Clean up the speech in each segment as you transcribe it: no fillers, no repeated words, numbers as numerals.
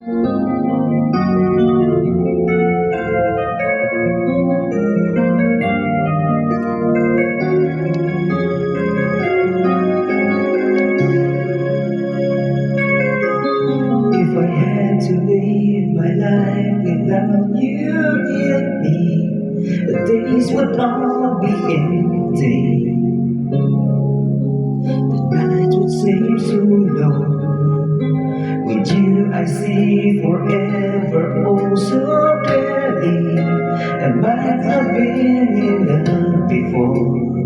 If I had to live my life without you near me, the days would all be empty. The night would seem so long. With you I see forever oh so clearly. I might have been in love before,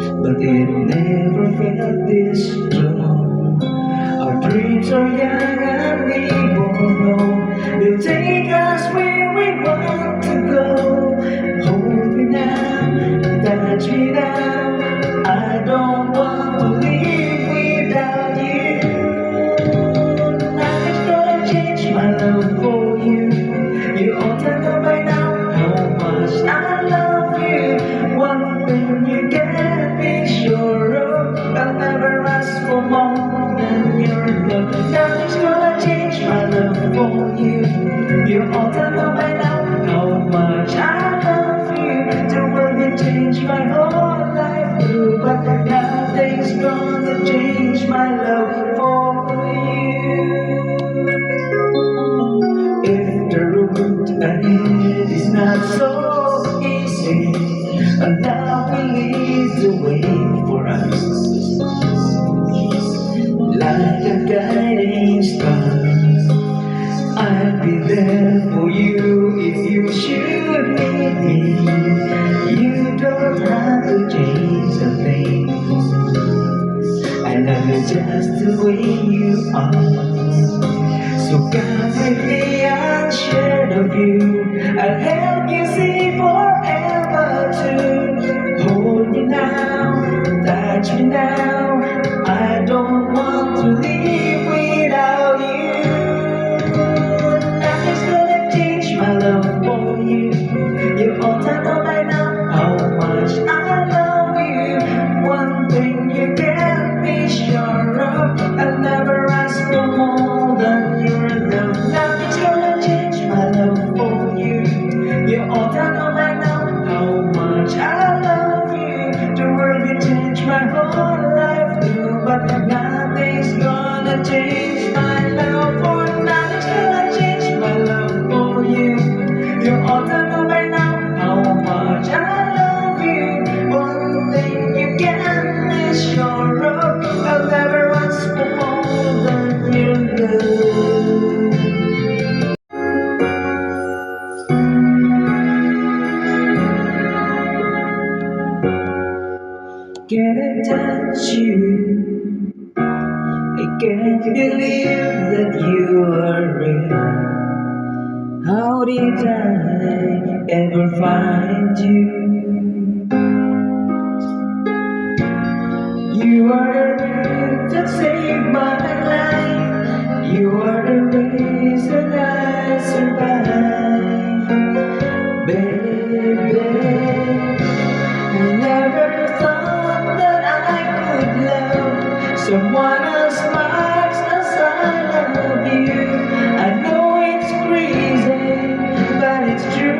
but it never felt this strong. Our dreams are young and we both know they'll take us where we want to go. Hold me now, touch me now. I don't want to live without you. Nothing's gonna change my love for you. You ought to know by now how much I love you. One thing you can be sure of, I'll never ask for more than your love. Nothing's gonna change my love for you. You ought to know by now how much I love you. The world will change my whole life through, but nothing's gonna change my love for you. If the road ahead is not so easy, and love will lead the way for us. Like a guiding star, I'll be there for you if you should need me. You don't have to change a thing. I love you just the way you are. So come with me and share the view. I'll help you see forever too. Hold me now, touch me now. I don't want to live without you. Nothing's gonna change my love for you. You ought to know by now how much I love you. One thing you can be sure of, I'll never ask for more than your love. Nothing's gonna change my love for you. You ought to know by now how much I love you. The world will change my whole life through, but nothing's gonna change my love for. Nothing's gonna change my love for you. You ought to know by now how much I love you. One thing you can be sure of, I'll never ask for more than your love. Can I touch you? I can't believe that you are real. How did I ever find you? You are the reason that saved my life. You are the reason I survive. Baby, I never thought that I could love someone as much as I love you. I know it's crazy, but it's true.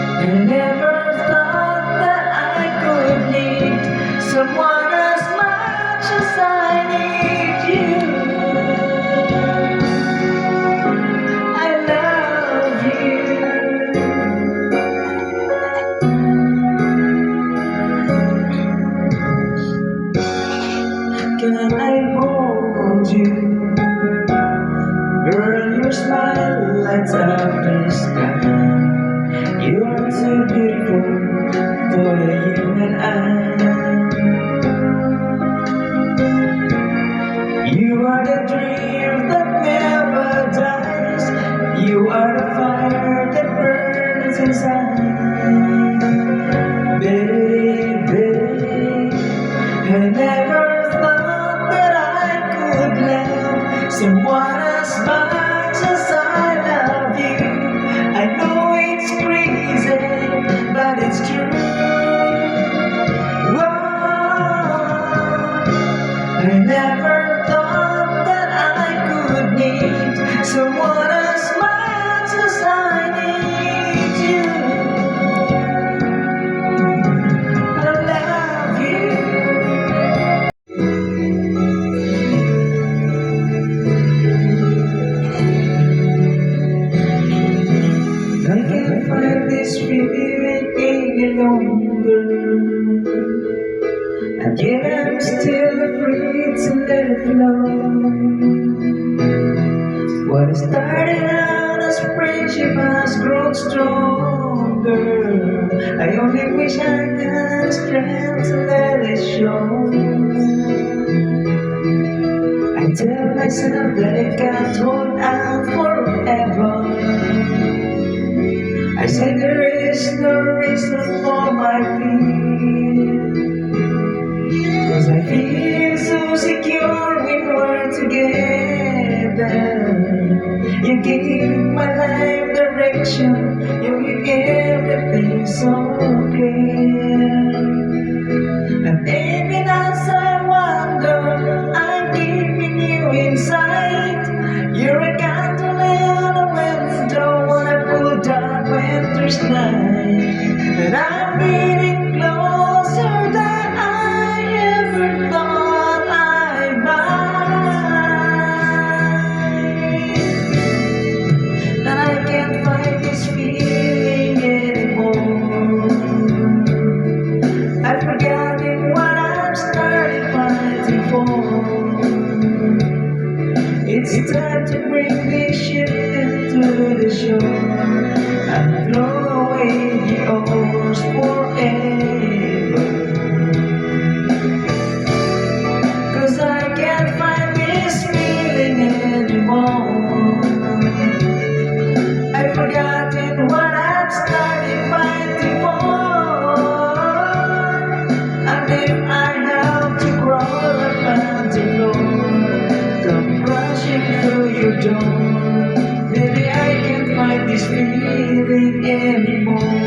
I never thought that I could need someone as much as I need you. I love you. Can I hold you? Girl, your smile lights up the sky. You are too beautiful for the human eye. You are the dream that never dies. You are the fire that burns inside. Baby, I never thought that I could love someone as much as I love you. I know it's crazy, but it's true. Whoa. I I never thought that I could need someone as much as I need you. I love you. I can't find this feeling any longer, and yet I'm still afraid to let it flow. What started out as friendship has grown stronger. I only wish I had the strength to let it show. I tell myself that it can't hold out forever. I say there is no reason for my fear, 'cause I feel so secure when we're together. You give my life direction, you make everything so clear. And even as I wonder, I'm keeping you inside. You're a candle in a window on a cool dark winter's night. And I'm getting closer than I ever thought I might. And I can't fight this feeling anymore. I've forgotten what I've started fighting for. It's time to bring this ship into the shore and throw away the oars forever. 'Cause I can't find this feeling anymore. I've forgotten what I've started fighting for. And if I have to crawl up and to floor, come crashing through your door, maybe I can't find this feeling anymore.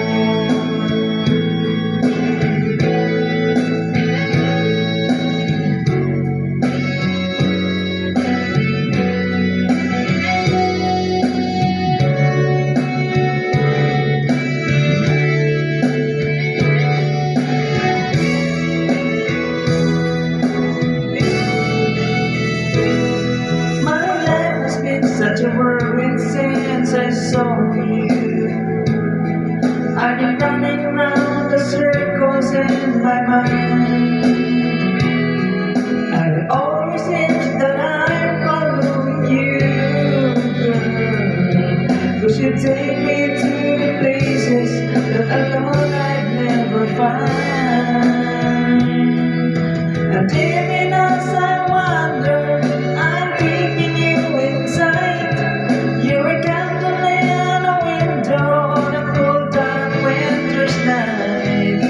Such a whirlwind since I saw you. I've been running around the circles in my mind. And it always seems that I'm following you, girl. 'Cause you take me to the places that alone I'd never find. And even as I wander, I'm keeping you inside. You're a candle in a window on a cold dark winter's night.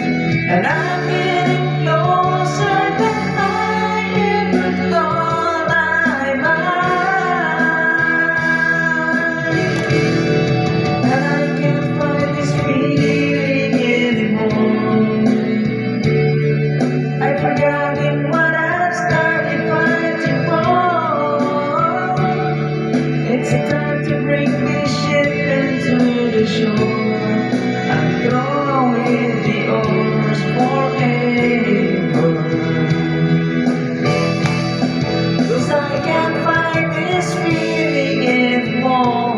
And I'm getting closer than I ever thought I might. And I can't find this feeling anymore. I've forgotten what I've started fighting for. It's time to bring this ship into the shore and throw away the oars forever. 'Cause I can't find this feeling anymore.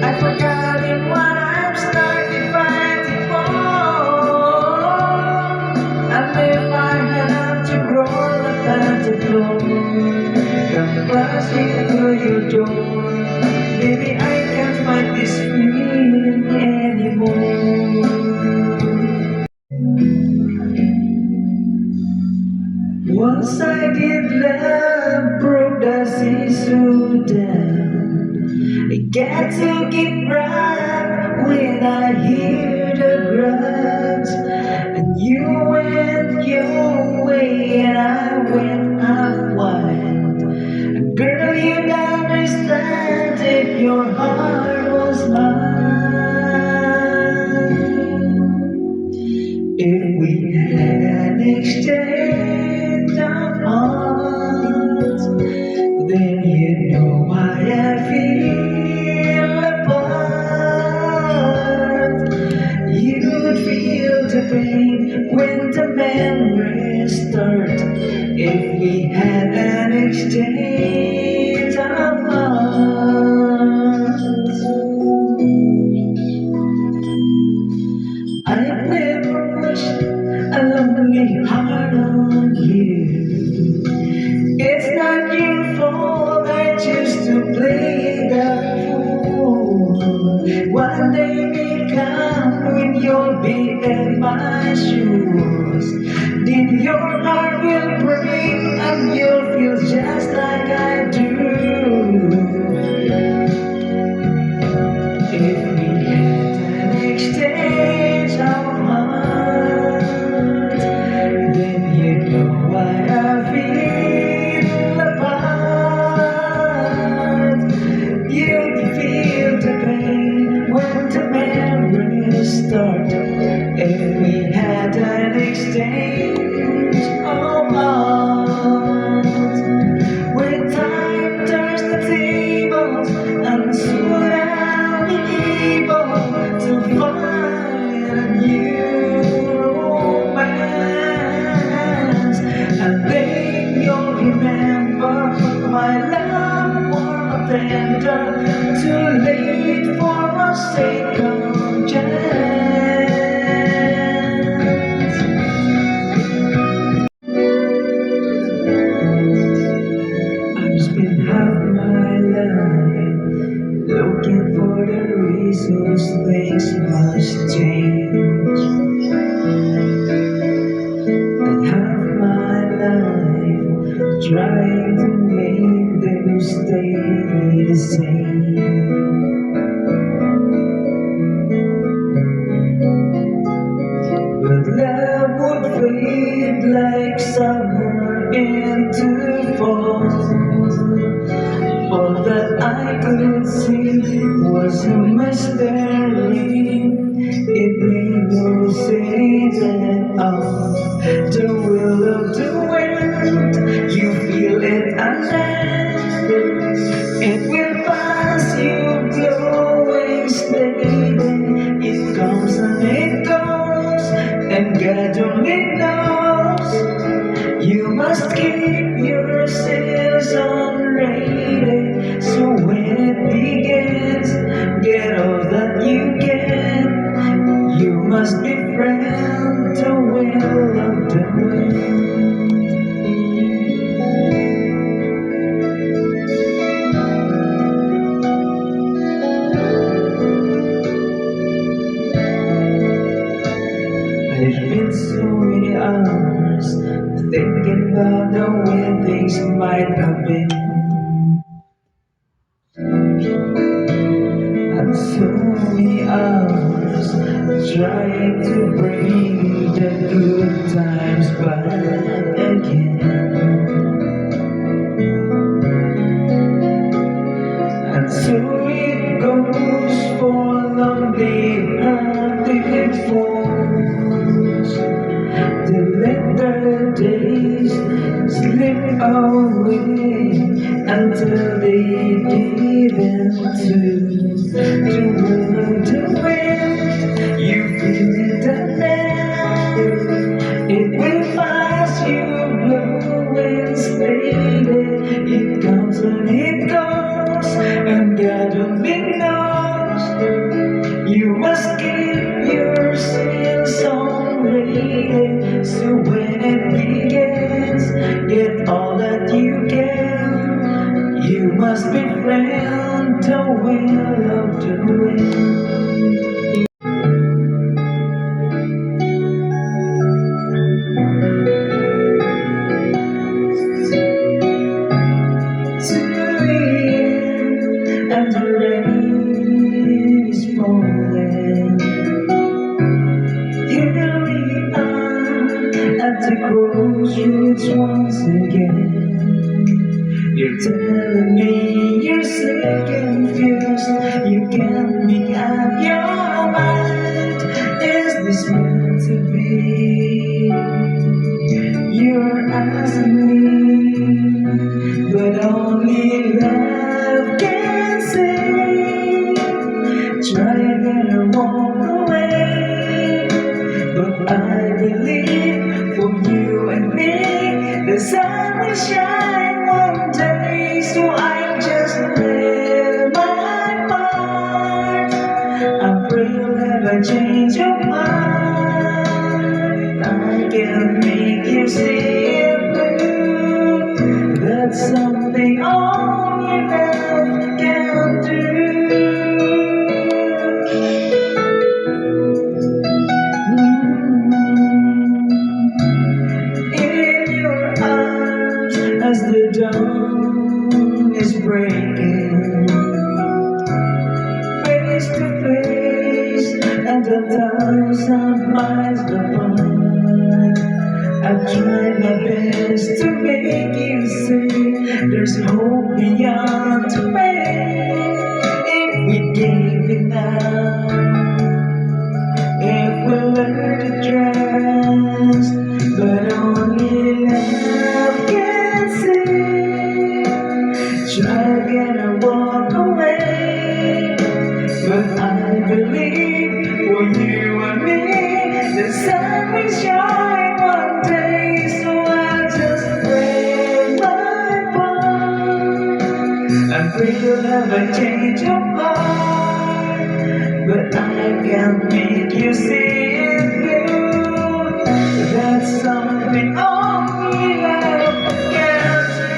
I've forgotten what I've started fighting for. And if I have to crawl up and to floor, come crashing through your door, maybe I can't find this feeling anymore. One-sided love broke the seesaw down. I got to get right when I hear the grudge. And you went your way and I went half wild. And girl, you'd understand if your heart was mine. If we had an exchange, If we had an exchange of hearts, I'd never wish a lonely heart on you. It's not your fault I choose to play the fool. One day may come when you'll be in my shoes. Then your heart will break and you'll feel just like I do. If we had an exchange of hearts, then you'd know why I feel apart. You'd feel the pain when the memories start. If we had an exchange of hearts, when time turns the tables and soon I'll be able to find a new romance. And then you'll remember my love warm and tender, too late for a second chance. I've spent half my life looking for the reasons things must change, and half my life trying to make them stay the same. But love would fade like summer into fall. All that I could see was a mystery. It made no sense at all. The will of the wind, you feel it and then it will pass you blowing steady. It comes and it goes, and God only knows. You must keep your sails on ready, so when it begins, get all that you can. You must befriend the will of the wind. I've been so many hours thinking about the way things might have been. And so many hours trying to bring the good times back again. And so it goes for lonely hearted fools. They let their days slip away until they give in to the will of the wind. You feel it and then it will pass you blowing steady. It comes and it goes, and God only knows. You must keep your sails on ready, so when it begins, get all that you can. You must befriend the will of the wind. To the end, and the rain is falling. Here we are at the crossroads once again. You're telling me you're so confused, you can't make up your mind. Is this meant to be? You're asking me, but only love can say. Try again and walk away, but I believe for you and me, there's there's hope beyond the pain if we give it now. If we learn to trust, but only love can save. Try again and walk away, but I believe for you and me, the sun will shine one day. So I just pray my part and pray you'll never change your heart. But I can't make you see it through. That's something only love can do.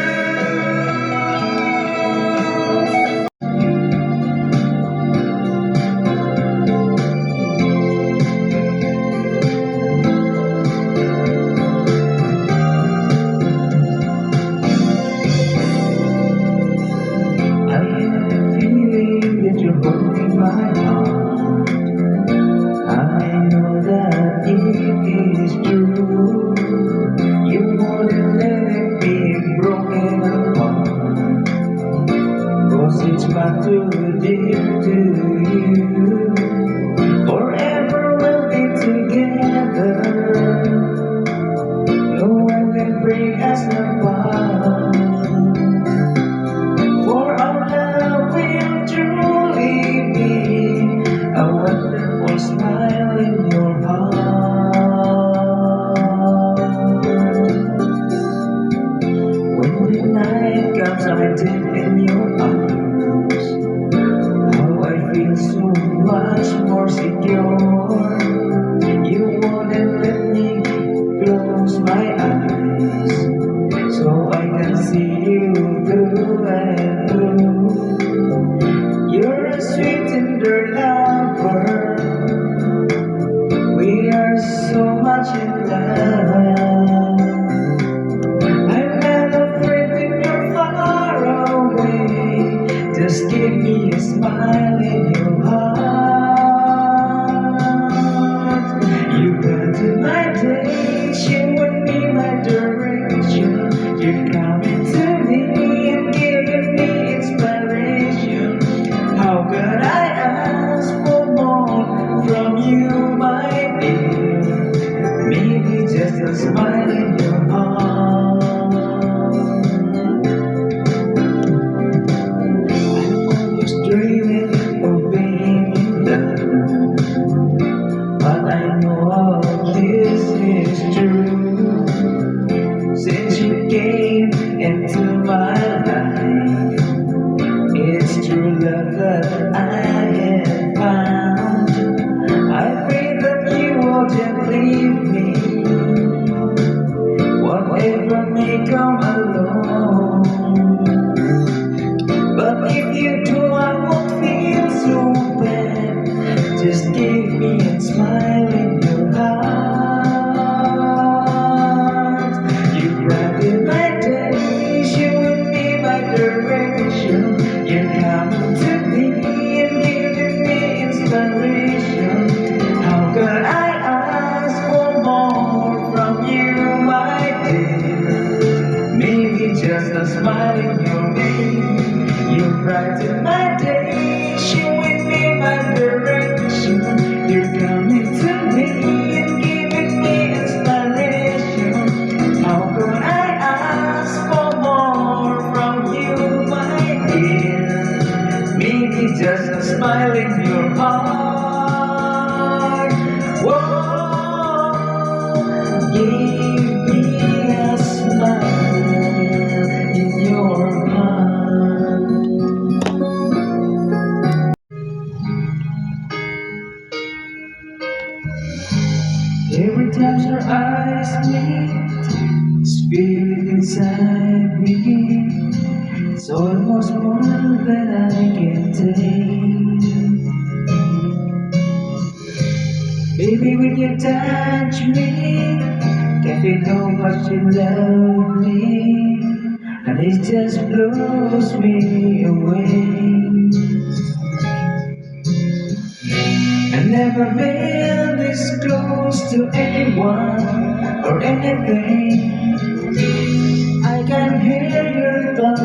I have a feeling that you're holding my heart. I know that it is true. You wouldn't let it be broken apart, 'cause it's far too deep to you. Forever we'll be together. No one can break us apart. For our love will truly be a wonderful smile in your heart. When the night comes, I'm deep in your arms. How I feel so much more secure. You wouldn't let me close my eyes, so I can see you through and through. You're a sweet tender lover. We are so much in love. I'm not afraid when you're far away. Just give me a smile in your heart. You brighten my days, you would be my direction. You're coming to me and giving me inspiration. How could I ask for more from you, my dear? Maybe just a smile in your heart. I'm always dreaming of being in love, but I know all this is true. Since you came into my life, it's true love that I have found. I pray that you won't leave me, whatever may come along. But if you do, I won't feel so bad. Just give me a smile in your heart. You brighten my days, you would be my direction. You're coming to me and giving me inspiration. How could I ask for more from you, my dear? Maybe just a smile in your face. You brighten my days, you would be my direction. You're coming to me and giving me inspiration. How could I ask for more from you, my dear? Maybe just a smile in your heart. Whoa, give me a smile in your heart. Every time your eyes meet, spirit inside me, it's almost more than I can take. Baby, when you touch me, can feel how much you love me, and it just blows me away. I never been this close to anyone or anything. I can hear your thoughts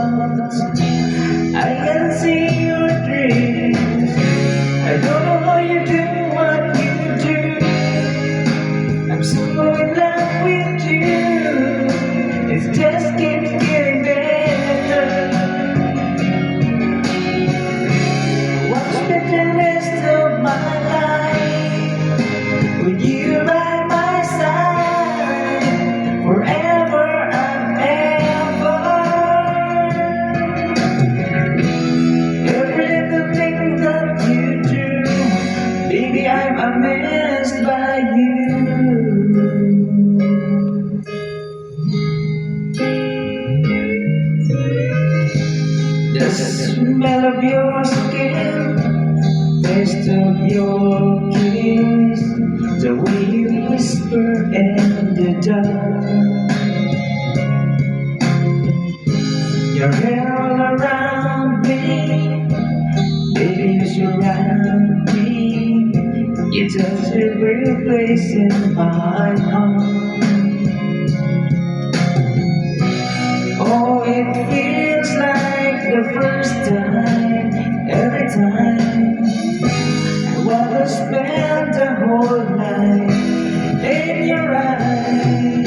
just keeps getting better. What's spend the rest of my life with you by my side, forever and ever. Every little thing that you do, baby, I'm amazed by you. The smell of your skin, taste of your kiss, the way you whisper in the dark, your hair all around me, baby, you surround me, you touch every place in my heart. Oh, it feels like the first time, every time I wanna spend the whole night in your eyes.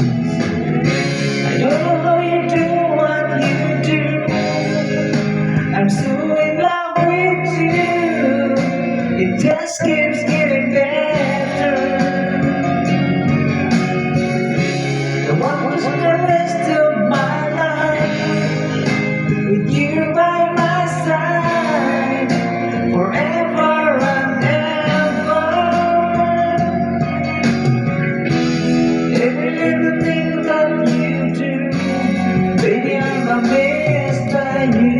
I don't know how you do what you do, I'm so in love with you. It just keeps getting better. I want to spend the rest of my life with you by my side, forever and ever. Every little thing that you do, baby, I'm amazed by you.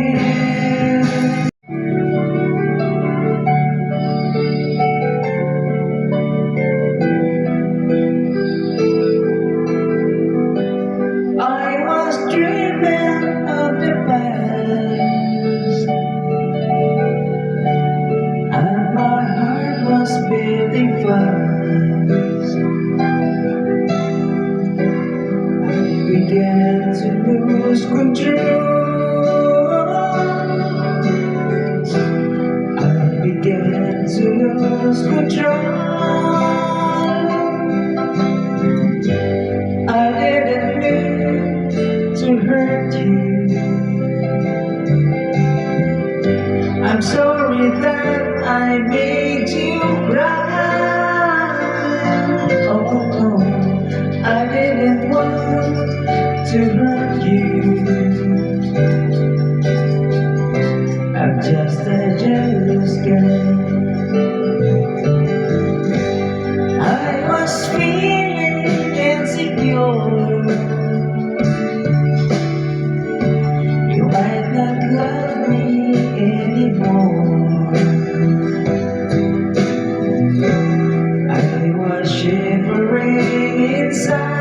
I was dreaming of the past, and my heart was beating fast. I began to lose control. I began to lose control. I didn't mean to hurt you. I'm sorry that I made you cry. Oh, no, I didn't want to hurt you. I'm just a jealous guy. I was feeling insecure. You might not love me anymore. I was shivering inside.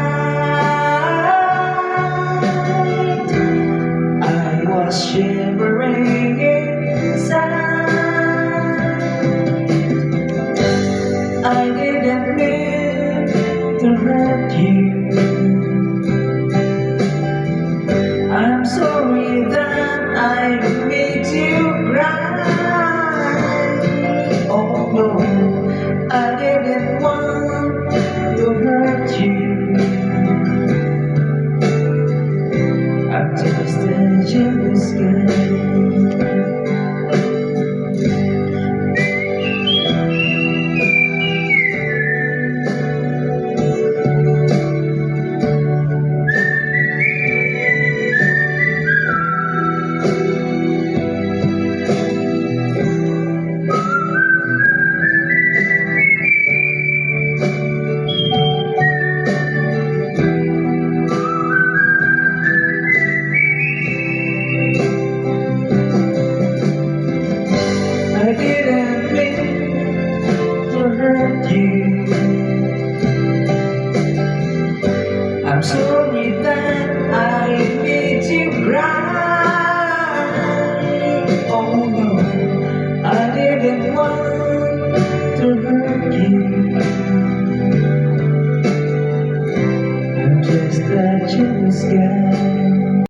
I was shivering inside. I didn't mean to hurt you. I'm sorry that I made you cry. Oh no, I didn't want to hurt you. I'm just a